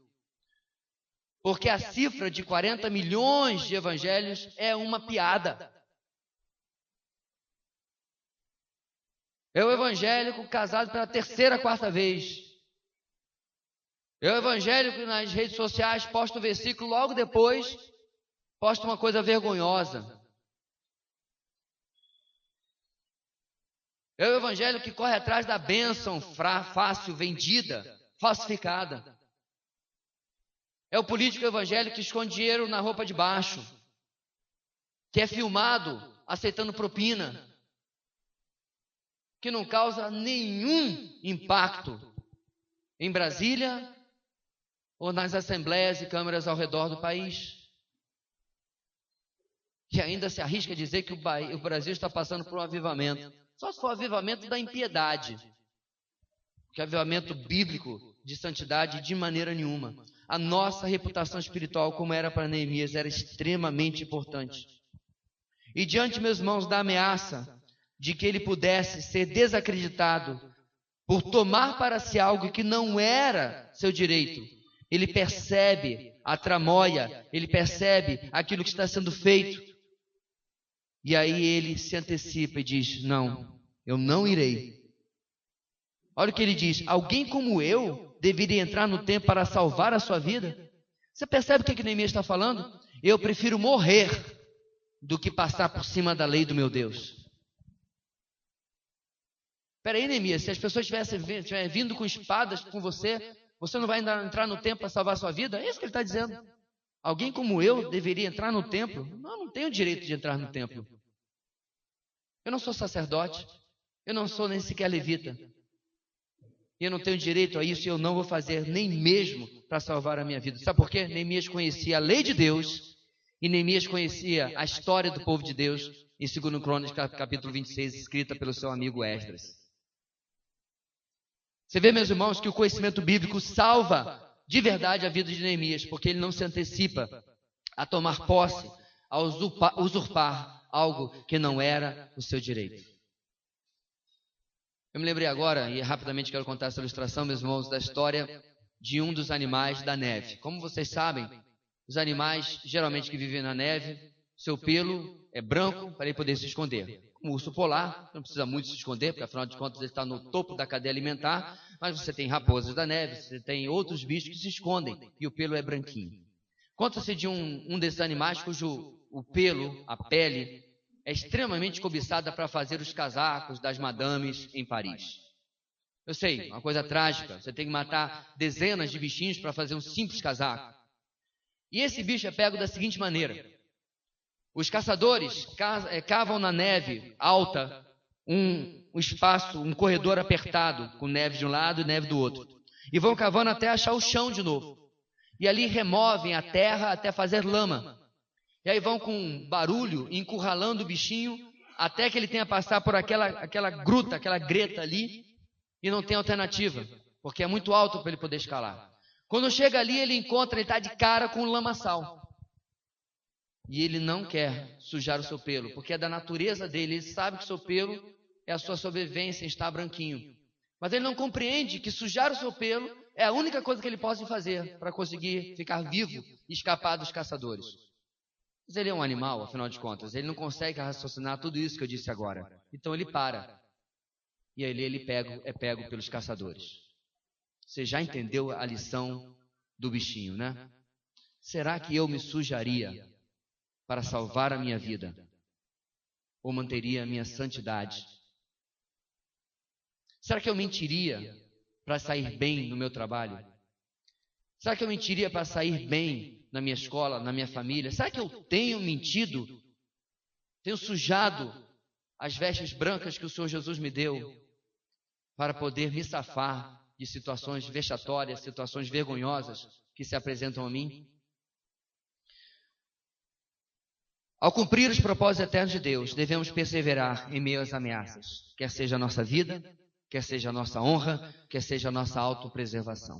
Porque a cifra de 40 milhões de evangelhos é uma piada. É o evangélico casado pela terceira, quarta vez. É o evangélico que nas redes sociais posta um versículo, logo depois posta uma coisa vergonhosa. É o evangelho que corre atrás da bênção fácil, vendida, falsificada. É o político evangélico que esconde dinheiro na roupa de baixo, que é filmado aceitando propina, que não causa nenhum impacto em Brasília ou nas assembleias e câmaras ao redor do país. Que ainda se arrisca a dizer que o Brasil está passando por um avivamento. Só se for avivamento da impiedade. Porque avivamento bíblico de santidade de maneira nenhuma. A nossa reputação espiritual, como era para Neemias, era extremamente importante. E diante, meus irmãos, da ameaça de que ele pudesse ser desacreditado por tomar para si algo que não era seu direito, ele percebe a tramóia, ele percebe aquilo que está sendo feito. E aí ele se antecipa e diz: não, eu não irei. Olha o que ele diz: alguém como eu deveria entrar no templo para salvar a sua vida? Você percebe o que Neemias está falando? Eu prefiro morrer do que passar por cima da lei do meu Deus. Espera aí, Neemias, se as pessoas tivessem vindo com espadas com você, você não vai entrar no templo para salvar a sua vida? É isso que ele está dizendo. Alguém como eu deveria entrar no templo? Não tenho direito de entrar no templo. Eu não sou sacerdote, eu não sou nem sequer levita. E eu não tenho direito a isso e eu não vou fazer nem mesmo para salvar a minha vida. Sabe por quê? Neemias conhecia a lei de Deus e Neemias conhecia a história do povo de Deus em 2 Crônicas, capítulo 26, escrita pelo seu amigo Esdras. Você vê, meus irmãos, que o conhecimento bíblico salva de verdade a vida de Neemias, porque ele não se antecipa a tomar posse, a usurpar algo que não era o seu direito. Eu me lembrei agora, e rapidamente quero contar essa ilustração, meus irmãos, da história de um dos animais da neve. Como vocês sabem, os animais geralmente que vivem na neve, seu pelo é branco para ele poder se esconder. O urso polar não precisa muito se esconder, porque afinal de contas ele está no topo da cadeia alimentar, mas você tem raposas da neve, você tem outros bichos que se escondem e o pelo é branquinho. Conta-se de um desses animais cujo o pelo, a pele, é extremamente cobiçada para fazer os casacos das madames em Paris. Eu sei, uma coisa trágica. Você tem que matar dezenas de bichinhos para fazer um simples casaco. E esse bicho é pego da seguinte maneira. Os caçadores cavam na neve alta um espaço, um corredor apertado, com neve de um lado e neve do outro. E vão cavando até achar o chão de novo. E ali removem a terra até fazer lama. E aí vão com barulho, encurralando o bichinho, até que ele tenha passar por aquela gruta, aquela greta ali, e não tem alternativa, porque é muito alto para ele poder escalar. Quando chega ali, ele está de cara com um lamaçal. E ele não quer sujar o seu pelo, porque é da natureza dele. Ele sabe que o seu pelo é a sua sobrevivência em estar branquinho. Mas ele não compreende que sujar o seu pelo é a única coisa que ele pode fazer para conseguir ficar vivo e escapar dos caçadores. Mas ele é um animal, afinal de contas. Ele não consegue raciocinar tudo isso que eu disse agora. Então ele para. E aí ele é pego pelos caçadores. Você já entendeu a lição do bichinho, né? Será que eu me sujaria para salvar a minha vida? Ou manteria a minha santidade? Será que eu mentiria para sair bem no meu trabalho? Será que eu mentiria para sair bem na minha escola, na minha família? Será que eu tenho mentido? Tenho sujado as vestes brancas que o Senhor Jesus me deu para poder me safar de situações vexatórias, situações vergonhosas que se apresentam a mim? Ao cumprir os propósitos eternos de Deus, devemos perseverar em meio às ameaças, quer seja a nossa vida, quer seja a nossa honra, quer seja a nossa autopreservação.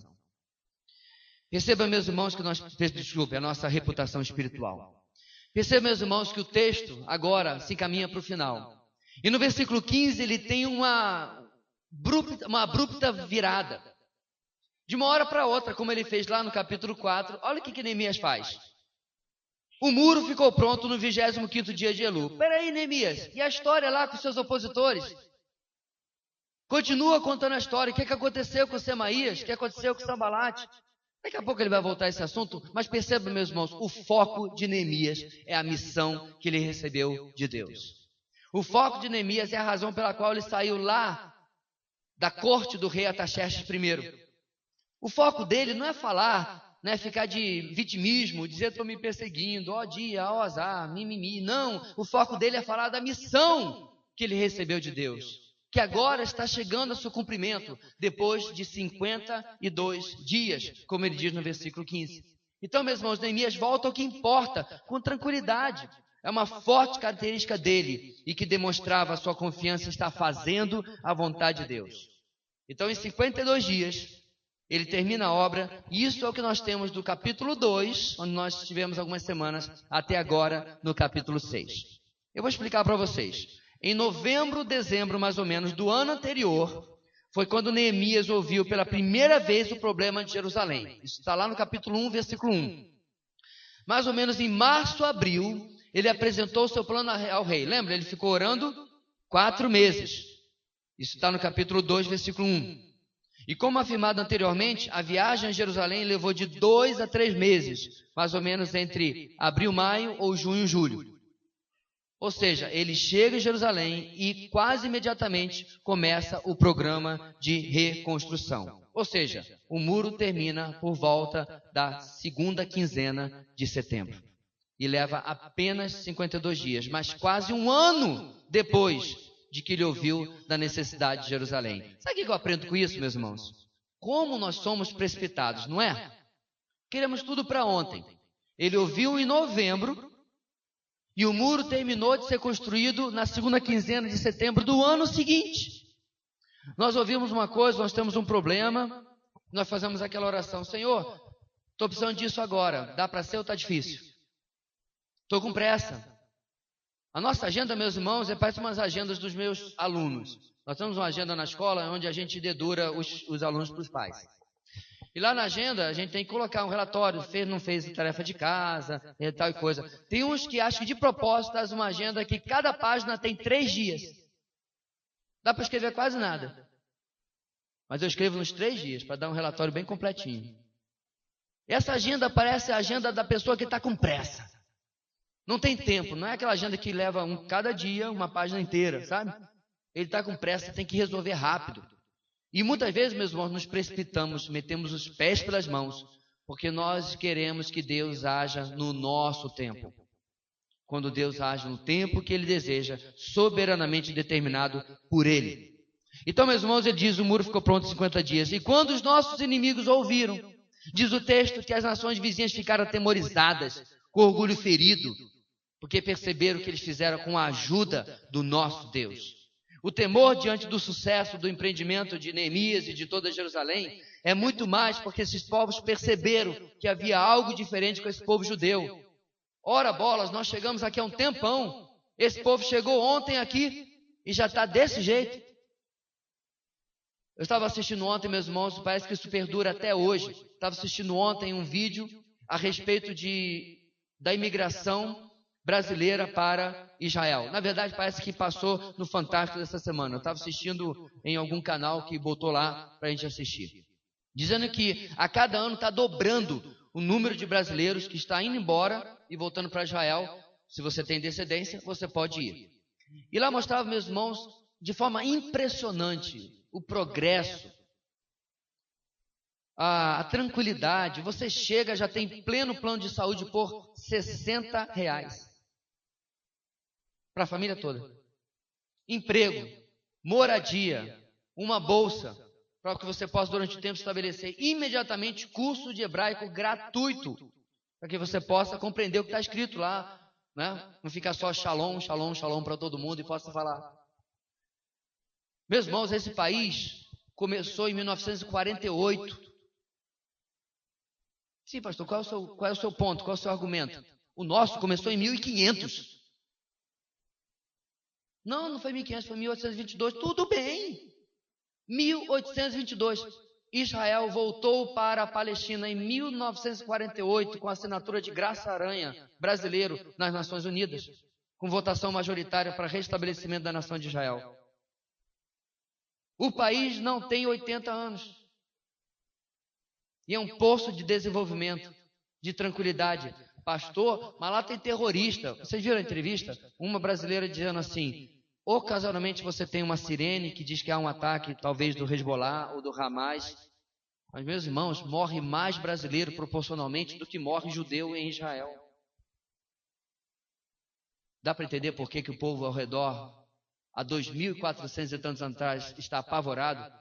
Perceba, meus irmãos, a nossa reputação espiritual. Perceba, meus irmãos, que o texto agora se encaminha para o final. E no versículo 15 ele tem uma abrupta virada. De uma hora para outra, como ele fez lá no capítulo 4, olha o que Neemias faz. O muro ficou pronto no 25º dia de Elul. Peraí, Neemias, e a história lá com seus opositores? Continua contando a história. O que aconteceu com Semaías? O que aconteceu com Sambalate? Daqui a pouco ele vai voltar a esse assunto, mas perceba, meus irmãos, o foco de Neemias é a missão que ele recebeu de Deus. O foco de Neemias é a razão pela qual ele saiu lá da corte do rei Artaxerxes I. O foco dele não é falar, ficar de vitimismo, dizer estou me perseguindo, ó dia, ó azar, mimimi. Não, o foco dele é falar da missão que ele recebeu de Deus, que agora está chegando ao seu cumprimento, depois de 52 dias, como ele diz no versículo 15. Então, meus irmãos, Neemias volta ao que importa, com tranquilidade. É uma forte característica dele, e que demonstrava a sua confiança em estar fazendo a vontade de Deus. Então, em 52 dias, ele termina a obra, e isso é o que nós temos do capítulo 2, onde nós tivemos algumas semanas, até agora no capítulo 6. Eu vou explicar para vocês. Em novembro, dezembro, mais ou menos, do ano anterior, foi quando Neemias ouviu pela primeira vez o problema de Jerusalém. Isso está lá no capítulo 1, versículo 1. Mais ou menos em março, abril, ele apresentou o seu plano ao rei. Lembra? Ele ficou orando 4 meses. Isso está no capítulo 2, versículo 1. E como afirmado anteriormente, a viagem a Jerusalém levou de 2 a 3 meses, mais ou menos entre abril, maio ou junho, julho. Ou seja, ele chega em Jerusalém e quase imediatamente começa o programa de reconstrução. Ou seja, o muro termina por volta da segunda quinzena de setembro. E leva apenas 52 dias, mas quase um ano depois de que ele ouviu da necessidade de Jerusalém. Sabe o que eu aprendo com isso, meus irmãos? Como nós somos precipitados, não é? Queremos tudo para ontem. Ele ouviu em novembro, e o muro terminou de ser construído na segunda quinzena de setembro do ano seguinte. Nós ouvimos uma coisa, nós temos um problema, nós fazemos aquela oração: Senhor, estou precisando disso agora, dá para ser ou está difícil? Estou com pressa. A nossa agenda, meus irmãos, parece umas agendas dos meus alunos. Nós temos uma agenda na escola onde a gente dedura os alunos para os pais. E lá na agenda a gente tem que colocar um relatório, fez, não fez tarefa de casa, e tal e coisa. Tem uns que acham que de propósito faz uma agenda que cada página tem 3 dias. Dá para escrever quase nada. Mas eu escrevo nos 3 dias para dar um relatório bem completinho. Essa agenda parece a agenda da pessoa que está com pressa. Não tem tempo, não é aquela agenda que leva cada dia uma página inteira, sabe? Ele está com pressa, tem que resolver rápido. E muitas vezes, meus irmãos, nos precipitamos, metemos os pés pelas mãos, porque nós queremos que Deus haja no nosso tempo. Quando Deus age no tempo que Ele deseja, soberanamente determinado por Ele. Então, meus irmãos, ele diz, o muro ficou pronto em 50 dias. E quando os nossos inimigos ouviram, diz o texto que as nações vizinhas ficaram atemorizadas, com orgulho ferido, porque perceberam que eles fizeram com a ajuda do nosso Deus. O temor diante do sucesso do empreendimento de Neemias e de toda Jerusalém é muito mais porque esses povos perceberam que havia algo diferente com esse povo judeu. Ora bolas, nós chegamos aqui há um tempão, esse povo chegou ontem aqui e já está desse jeito. Eu estava assistindo ontem, meus irmãos, parece que isso perdura até hoje. Estava assistindo ontem um vídeo a respeito da imigração brasileira para Israel. Na verdade, parece que passou no Fantástico dessa semana. Eu estava assistindo em algum canal que botou lá para a gente assistir. Dizendo que a cada ano está dobrando o número de brasileiros que está indo embora e voltando para Israel. Se você tem descendência, você pode ir. E lá mostrava, meus irmãos, de forma impressionante, o progresso, a tranquilidade. Você chega, já tem pleno plano de saúde por R$60 para a família toda. Emprego, moradia, uma bolsa, para que você possa durante o tempo estabelecer imediatamente curso de hebraico gratuito, para que você possa compreender o que está escrito lá, né? Não ficar só shalom, shalom, shalom para todo mundo e possa falar. Meus irmãos, esse país começou em 1948. Sim, pastor, qual é o seu ponto? Qual é o seu argumento? O nosso começou em 1500. Não foi 1500, foi 1822. Tudo bem. 1822. Israel voltou para a Palestina em 1948 com a assinatura de Graça Aranha, brasileiro, nas Nações Unidas, com votação majoritária para restabelecimento da nação de Israel. O país não tem 80 anos. E é um poço de desenvolvimento, de tranquilidade. Pastor, mas lá tem terrorista. Vocês viram a entrevista? Uma brasileira dizendo assim, ocasionalmente você tem uma sirene que diz que há um ataque, talvez do Hezbollah ou do Hamas. Mas, meus irmãos, morre mais brasileiro proporcionalmente do que morre judeu em Israel. Dá para entender por que o povo ao redor, há 2.400 e tantos anos atrás, está apavorado?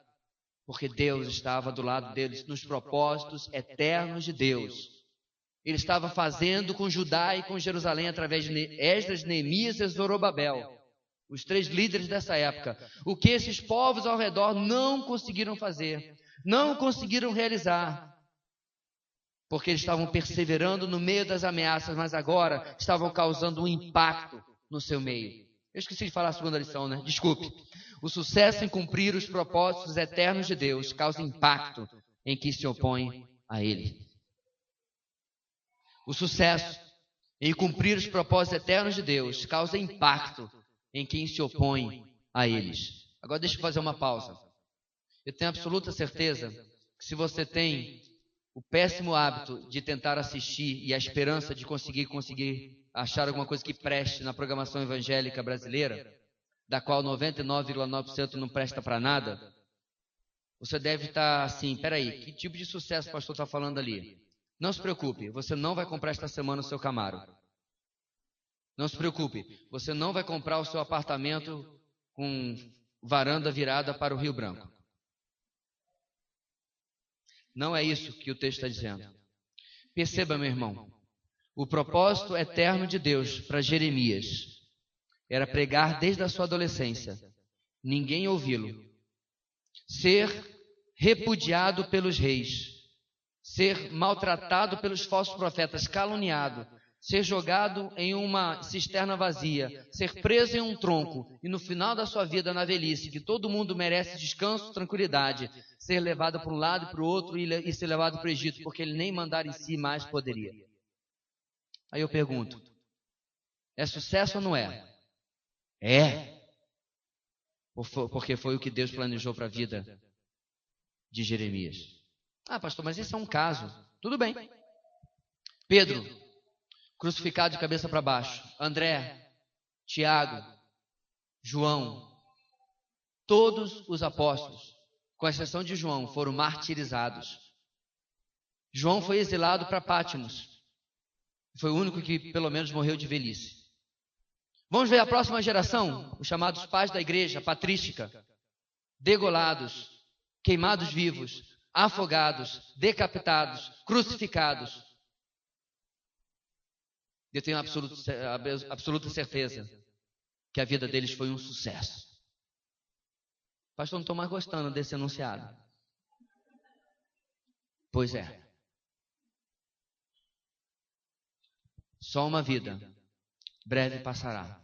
Porque Deus estava do lado deles nos propósitos eternos de Deus. Ele estava fazendo com Judá e com Jerusalém através de Esdras, Neemias e Zorobabel, os 3 líderes dessa época, o que esses povos ao redor não conseguiram fazer, não conseguiram realizar, porque eles estavam perseverando no meio das ameaças, mas agora estavam causando um impacto no seu meio. Eu esqueci de falar a segunda lição, né? Desculpe. O sucesso em cumprir os propósitos eternos de Deus causa impacto em quem se opõe a Ele. O sucesso em cumprir os propósitos eternos de Deus causa impacto em quem se opõe a eles. Agora deixa eu fazer uma pausa. Eu tenho absoluta certeza que se você tem o péssimo hábito de tentar assistir e a esperança de conseguir achar alguma coisa que preste na programação evangélica brasileira, da qual 99,9% não presta para nada, você deve estar assim, peraí, que tipo de sucesso o pastor está falando ali? Não se preocupe, você não vai comprar esta semana o seu Camaro. Não se preocupe, você não vai comprar o seu apartamento com varanda virada para o Rio Branco. Não é isso que o texto está dizendo. Perceba, meu irmão, o propósito eterno de Deus para Jeremias era pregar desde a sua adolescência, ninguém ouvi-lo, ser repudiado pelos reis, ser maltratado pelos falsos profetas, caluniado, ser jogado em uma cisterna vazia, ser preso em um tronco e no final da sua vida na velhice, que todo mundo merece descanso, tranquilidade, ser levado para um lado e para o outro e ser levado para o Egito, porque ele nem mandar em si mais poderia. Aí eu pergunto, é sucesso ou não é? É. Porque foi o que Deus planejou para a vida de Jeremias. Ah, pastor, mas isso é um caso. Tudo bem. Pedro, crucificado de cabeça para baixo. André, Tiago, João, todos os apóstolos com exceção de João, foram martirizados. João foi exilado para Pátimos. Foi o único que, pelo menos, morreu de velhice. Vamos ver a próxima geração, os chamados pais da igreja patrística, degolados, queimados vivos, afogados, decapitados, crucificados. Eu tenho absoluta certeza que a vida deles foi um sucesso. Pastor, não estou mais gostando desse enunciado. Pois é. Só uma vida, breve passará.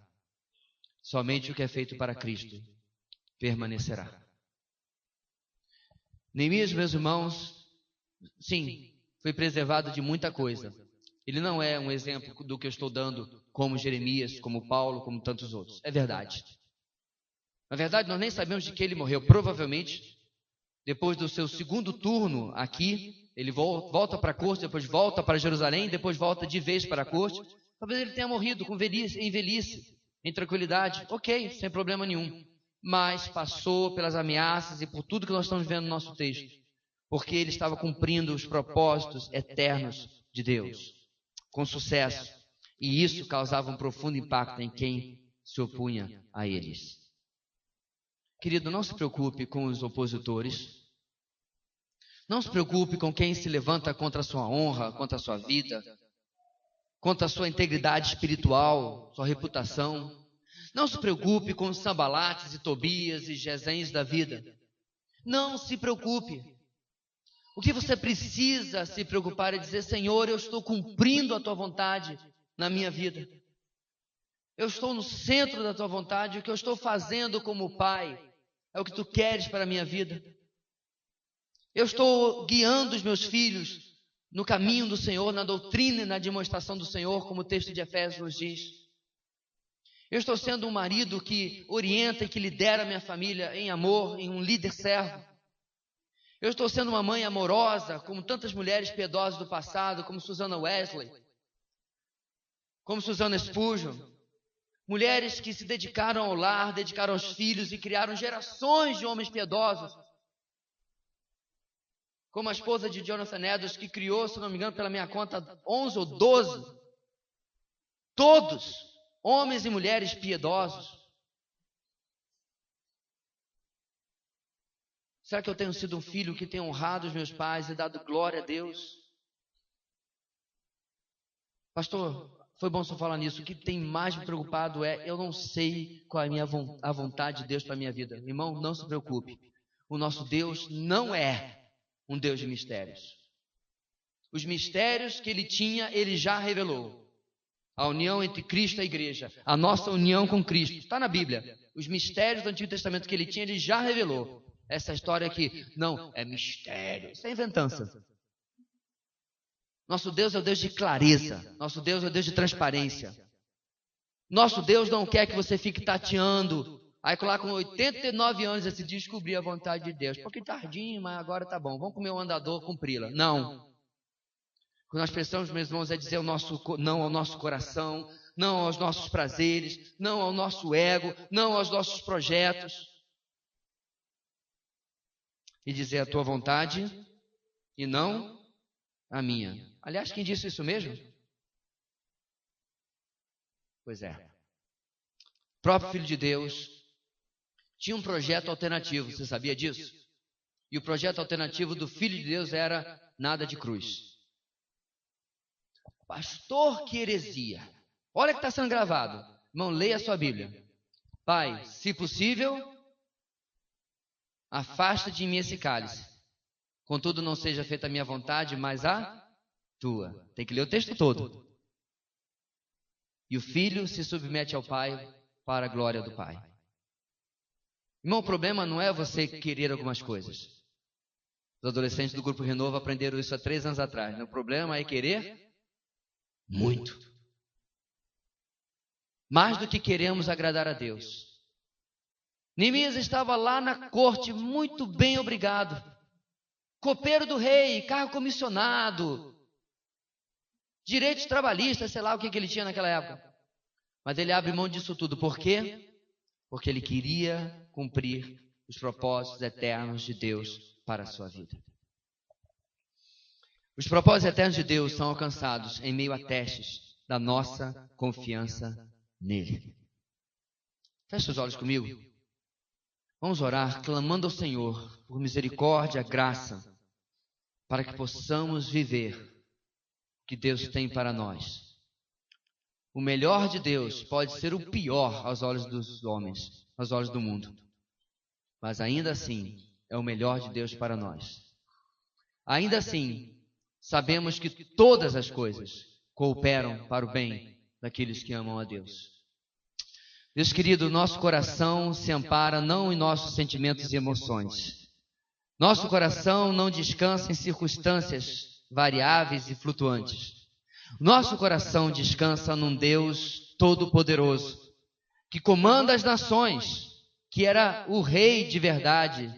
Somente o que é feito para Cristo permanecerá. Neemias, meus irmãos, sim, foi preservado de muita coisa. Ele não é um exemplo do que eu estou dando como Jeremias, como Paulo, como tantos outros. É verdade. Na verdade, nós nem sabemos de que ele morreu. Provavelmente, depois do seu segundo turno aqui, ele volta para a corte, depois volta para Jerusalém, depois volta de vez para a corte. Talvez ele tenha morrido em velhice, em tranquilidade. Ok, sem problema nenhum. Mas passou pelas ameaças e por tudo que nós estamos vendo no nosso texto. Porque ele estava cumprindo os propósitos eternos de Deus, com sucesso. E isso causava um profundo impacto em quem se opunha a eles. Querido, não se preocupe com os opositores. Não se preocupe com quem se levanta contra a sua honra, contra a sua vida, contra a sua integridade espiritual, sua reputação. Não se preocupe com os Sanbalates e Tobias e Gesens da vida. Não se preocupe. O que você precisa se preocupar é dizer: Senhor, eu estou cumprindo a tua vontade na minha vida. Eu estou no centro da tua vontade. O que eu estou fazendo como pai é o que tu queres para a minha vida. Eu estou guiando os meus filhos no caminho do Senhor, na doutrina e na demonstração do Senhor, como o texto de Efésios nos diz. Eu estou sendo um marido que orienta e que lidera a minha família em amor, em um líder servo. Eu estou sendo uma mãe amorosa, como tantas mulheres piedosas do passado, como Susana Wesley, como Susana Spurgeon. Mulheres que se dedicaram ao lar, dedicaram aos filhos e criaram gerações de homens piedosos. Como a esposa de Jonathan Edwards, que criou, se não me engano, pela minha conta, 11 ou 12. Todos homens e mulheres piedosos. Será que eu tenho sido um filho que tem honrado os meus pais e dado glória a Deus? Pastor, foi bom só falar nisso. O que tem mais me preocupado é, eu não sei qual é a vontade de Deus para a minha vida. Irmão, não se preocupe. O nosso Deus não é um Deus de mistérios. Os mistérios que ele tinha, ele já revelou. A união entre Cristo e a igreja. A nossa união com Cristo. Está na Bíblia. Os mistérios do Antigo Testamento que ele tinha, ele já revelou. Essa história aqui, não, é mistério. Isso é inventança. Nosso Deus é o Deus de clareza. Nosso Deus é o Deus de transparência. Nosso Deus não quer que você fique tateando. Aí lá com 89 anos você descobrir a vontade de Deus. Um pouquinho tardinho, mas agora tá bom. Vamos comer o andador, cumpri-la. Não. O que nós precisamos, meus irmãos, é dizer não ao nosso coração, não aos nossos prazeres, não ao nosso ego, não aos nossos projetos. E dizer a tua vontade e não a minha. Aliás, quem disse isso mesmo? Pois é. O próprio Filho de Deus tinha um projeto alternativo, você sabia disso? E o projeto alternativo do Filho de Deus era nada de cruz. Pastor, que heresia. Olha que está sendo gravado. Irmão, leia a sua Bíblia. Pai, se possível, afasta de mim esse cálice. Contudo, não seja feita a minha vontade, mas a tua. Tem que ler o texto todo. E o filho se submete ao pai para a glória do pai. Irmão, o problema não é você querer algumas coisas. Os adolescentes do Grupo Renova aprenderam isso há 3 anos atrás. O problema é querer muito. Mais do que queremos agradar a Deus. Neemias estava lá na corte, muito bem, obrigado. Copeiro do rei, cargo comissionado, direitos trabalhistas, sei lá o que ele tinha naquela época. Mas ele abre mão disso tudo. Por quê? Porque ele queria cumprir os propósitos eternos de Deus para a sua vida. Os propósitos eternos de Deus são alcançados em meio a testes da nossa confiança nele. Feche os olhos comigo. Vamos orar clamando ao Senhor por misericórdia, graça, para que possamos viver o que Deus tem para nós. O melhor de Deus pode ser o pior aos olhos dos homens, aos olhos do mundo. Mas ainda assim, é o melhor de Deus para nós. Ainda assim, sabemos que todas as coisas cooperam para o bem daqueles que amam a Deus. Deus querido, nosso coração se ampara não em nossos sentimentos e emoções. Nosso coração não descansa em circunstâncias variáveis e flutuantes. Nosso coração descansa num Deus todo-poderoso, que comanda as nações, que era o rei de verdade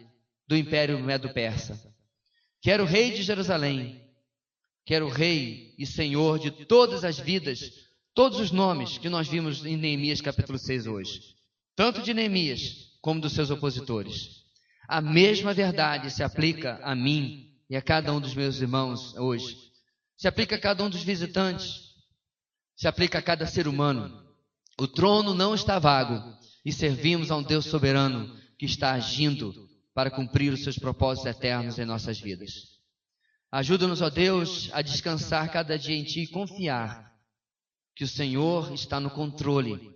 do Império Medo-Persa, que era o rei de Jerusalém, que era o rei e senhor de todas as vidas, todos os nomes que nós vimos em Neemias capítulo 6 hoje, tanto de Neemias como dos seus opositores. A mesma verdade se aplica a mim e a cada um dos meus irmãos hoje. Se aplica a cada um dos visitantes, se aplica a cada ser humano. O trono não está vago e servimos a um Deus soberano que está agindo para cumprir os seus propósitos eternos em nossas vidas. Ajuda-nos, ó Deus, a descansar cada dia em Ti e confiar que o Senhor está no controle,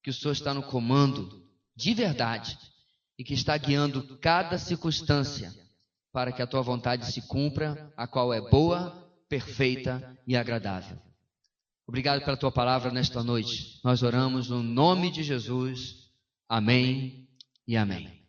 que o Senhor está no comando de verdade e que está guiando cada circunstância para que a Tua vontade se cumpra, a qual é boa, perfeita e agradável. Obrigado pela Tua palavra nesta noite. Nós oramos no nome de Jesus. Amém e amém.